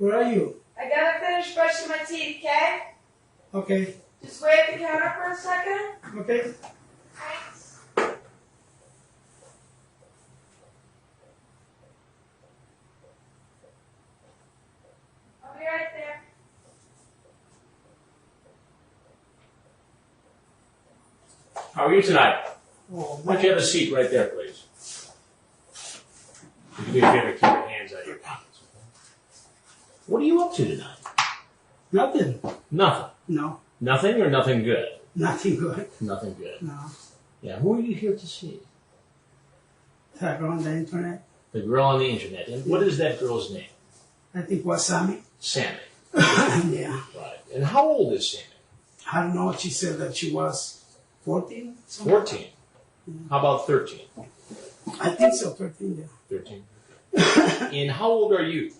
Where are you? I gotta finish brushing my teeth, okay? Okay. Just wait at the counter for a second. Okay. Thanks. I'll be right there. How are you tonight? Oh, Why don't you have a seat right there, please? You can do me a favor, keep your hands out of your pockets. What are you up to tonight? Nothing. Nothing. No. Nothing or nothing good? Nothing good. Nothing good. No. Yeah, who are you here to see? That girl on the internet. The girl on the internet. And what is that girl's name? I think was Sammy. Sammy. Yeah. Right. And how old is Sammy? I don't know. She said that she was 14. 14. How about 13? I think so. 13. Yeah. 13. And how old are you?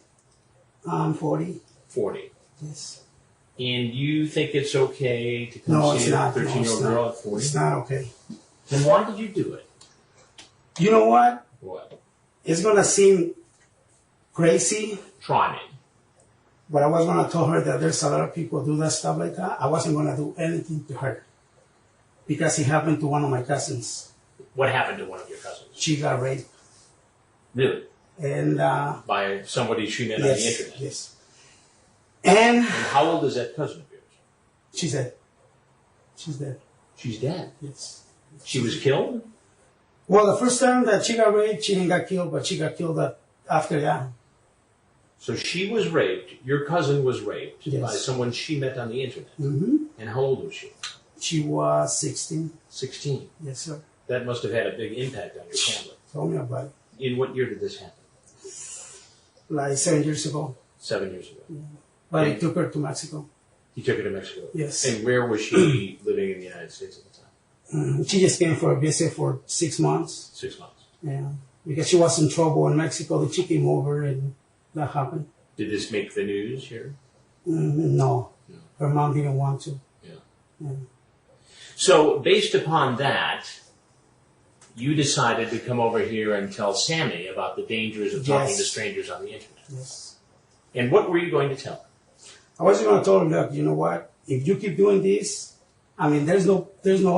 I'm 40. 40. Yes. And you think it's okay to come No, it's see a not. 13-year-old girl at 40? It's not okay. Then why did you do it? You know what? What? It's gonna seem crazy, Try me. but I was gonna tell her that there's a lot of people do that stuff like that. I wasn't gonna do anything to her because it happened to one of my cousins. What happened to one of your cousins? She got raped, Really? and By somebody she met on the internet? yes. And And how old is that cousin of yours? she's dead. She's dead. She's dead. Yes. She was killed? Well, the first time that she got raped, she didn't get killed, but she got killed after that. So she was raped, your cousin was raped Yes. by someone she met on the internet. Mm-hmm. And how old was she? She was 16. 16. Yes, sir. That must have had a big impact on your family. Tell me about it. In what year did this happen? Like 7 years ago. 7 years ago. But I took her to Mexico. You took her to Mexico? Yes. And where was she living in the United States at the time? She just came for a visit for 6 months. 6 months. Yeah. Because she was in trouble in Mexico. Then she came over and that happened. Did this make the news here? No. Her mom didn't want to. Yeah. So based upon that, you decided to come over here and tell Sammy about the dangers of talking to strangers on the internet. Yes. And what were you going to tell her? I was going to tell her, look, you know what? If you keep doing this, I mean, there's no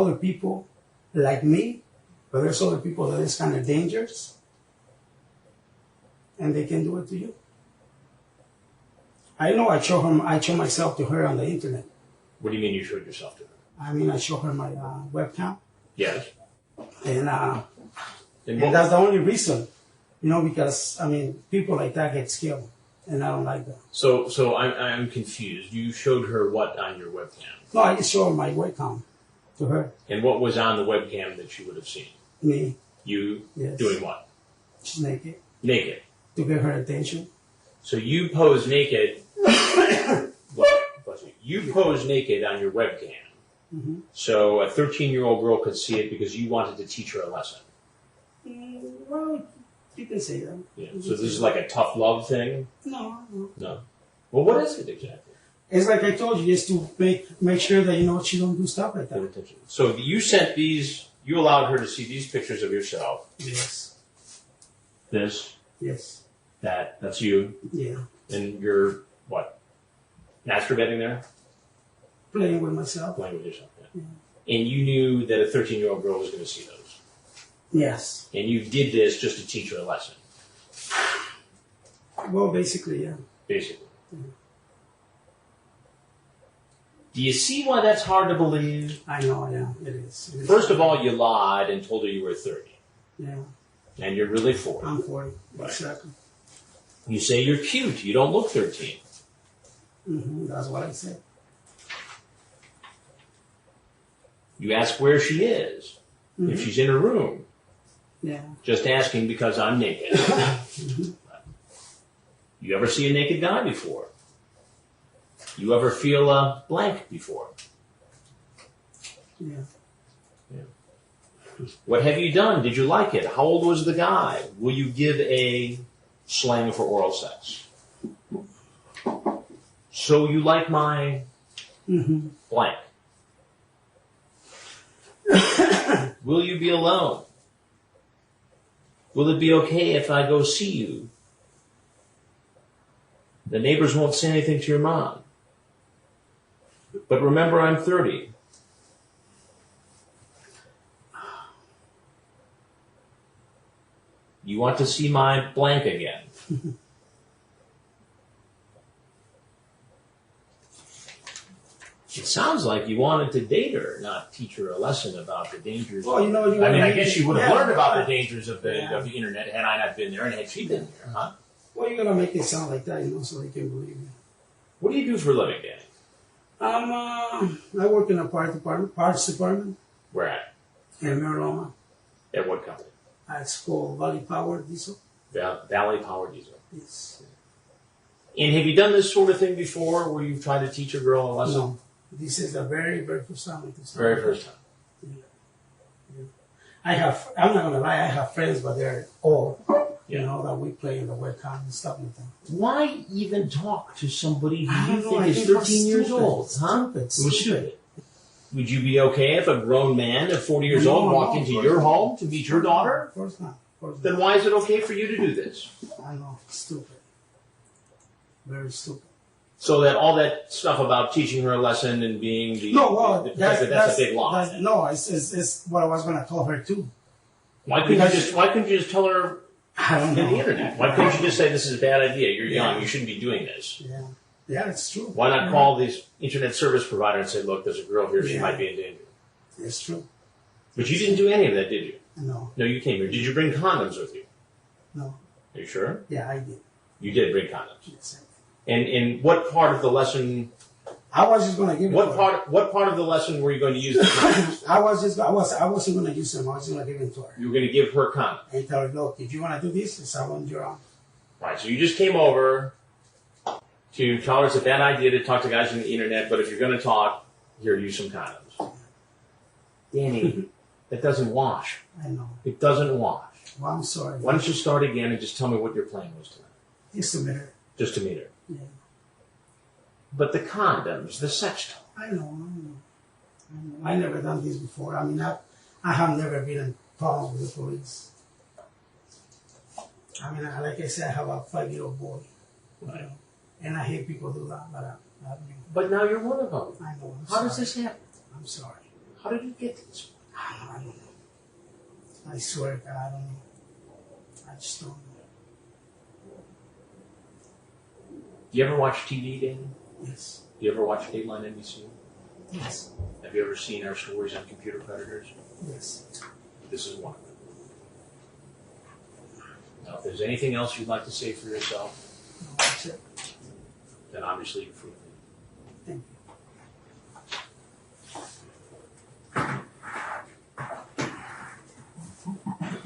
other people like me, but there's other people that is kind of dangerous, and they can do it to you. I know I show myself to her on the internet. What do you mean you showed yourself to her? I mean, I show her my webcam, Yes. and And that's the only reason, because, I mean, people like that get killed, and I don't like that. So I'm confused. You showed her what on your webcam? No, I just show her my webcam to her. And what was on the webcam that she would have seen? Me. You Yes. doing what? She's naked. Naked. To get her attention. So you pose naked. Bless you. You pose naked on your webcam. Mm-hmm. So a 13-year-old girl could see it because you wanted to teach her a lesson. Well, you can say that. Yeah. So this is like a tough love thing? No. No. Well, what is it exactly? It's like I told you, just to make sure that, she don't do stuff like Pay that. attention. So you sent these, you allowed her to see these pictures of yourself. Yes. This, Yes. that's you. Yeah. And you're, what, masturbating there? Playing with myself. Playing with yourself, yeah. And you knew that a 13-year-old girl was going to see those. Yes. And you did this just to teach her a lesson. Well, basically, yeah. Basically. Do you see why that's hard to believe? I know, yeah, it is. First of all, you lied and told her you were 30. Yeah. And you're really 40. I'm 40. Right. Exactly. You say you're cute. You don't look 13. That's what I said. You ask where she is. If she's in her room. Yeah. Just asking because I'm naked. You ever see a naked guy before? You ever feel a blank before? Yeah. What have you done? Did you like it? How old was the guy? Will you give a slang for oral sex? So you like my blank? Will you be alone? Will it be okay if I go see you? The neighbors won't say anything to your mom. But remember, I'm 30. You want to see my blank again. It sounds like you wanted to date her, not teach her a lesson about the dangers. Well, you know, I guess she would have learned about the dangers of the internet had I not been there and had she been there, huh? Well, you gotta make it sound like that, you know, so they can believe you. What do you do for a living, Danny? I work in a parts department Where at? in Mariloma. At what company? It's called Valley Power Diesel. Valley Power Diesel. Yes. And have you done this sort of thing before, where you've tried to teach a girl a lesson? No, this is the very, very first time I do something. Very first time. Yeah. I'm not gonna lie, I have friends, but they're old. You Yeah. know, that we play in the webcam and stuff like that. Why even talk to somebody I who you don't know, think I is think it was 13 years stupid. old? Huh? Stupid, It was stupid. stupid. Would you be okay if a grown man of 40 years old walked into your home to meet your daughter? Of course not. Of course Then not. why is it okay for you to do this? I know, stupid. Very stupid. So that all that stuff about teaching her a lesson and being the No, well, that's a big lie. No, it's what I was gonna tell her too. Why couldn't you just tell her I don't on know. the internet? Why couldn't you just say this is a bad idea? You're young. You shouldn't be doing this. Yeah, yeah, it's true. Why not call this internet service provider and say, look, there's a girl here. She might be in danger. It's true. But you didn't do any of that, did you? No, No, you came here. Did you bring condoms with you? no. Are you sure? Yeah, I did. You did bring condoms. Yes, I did. And in what part of the lesson? I was just gonna give it. What part of the lesson were you going to use the condoms? I wasn't gonna use them. I was gonna give them to her You were going to give her condoms. and tell her, look, if you wanna do this, it's on your own. Right. So you just came over to tell her it's a bad idea to talk to guys on the internet, but if you're going to talk, here, use some condoms. Danny, that doesn't wash. I know. It doesn't wash. Well, I'm sorry. Why don't you start again and just tell me what your plan was tonight? Just a minute. Just to meet her. Yeah. But the condoms, the sex toy. I know. I never done this before. I mean, I have never been in problems with the police. I mean, like I said, I have a 5-year-old boy. Right. You know, and I hate people do that, but I mean, But now you're one of them. I know. How does this happen? I'm sorry. How did you get to this? I don't know. I swear to God, I don't know. I just don't know. Do you ever watch TV, Danny? Yes. Do you ever watch Dateline NBC? Yes. Have you ever seen our stories on computer predators? Yes. This is one of them. Now, if there's anything else you'd like to say for yourself, No, that's it. then obviously you're free.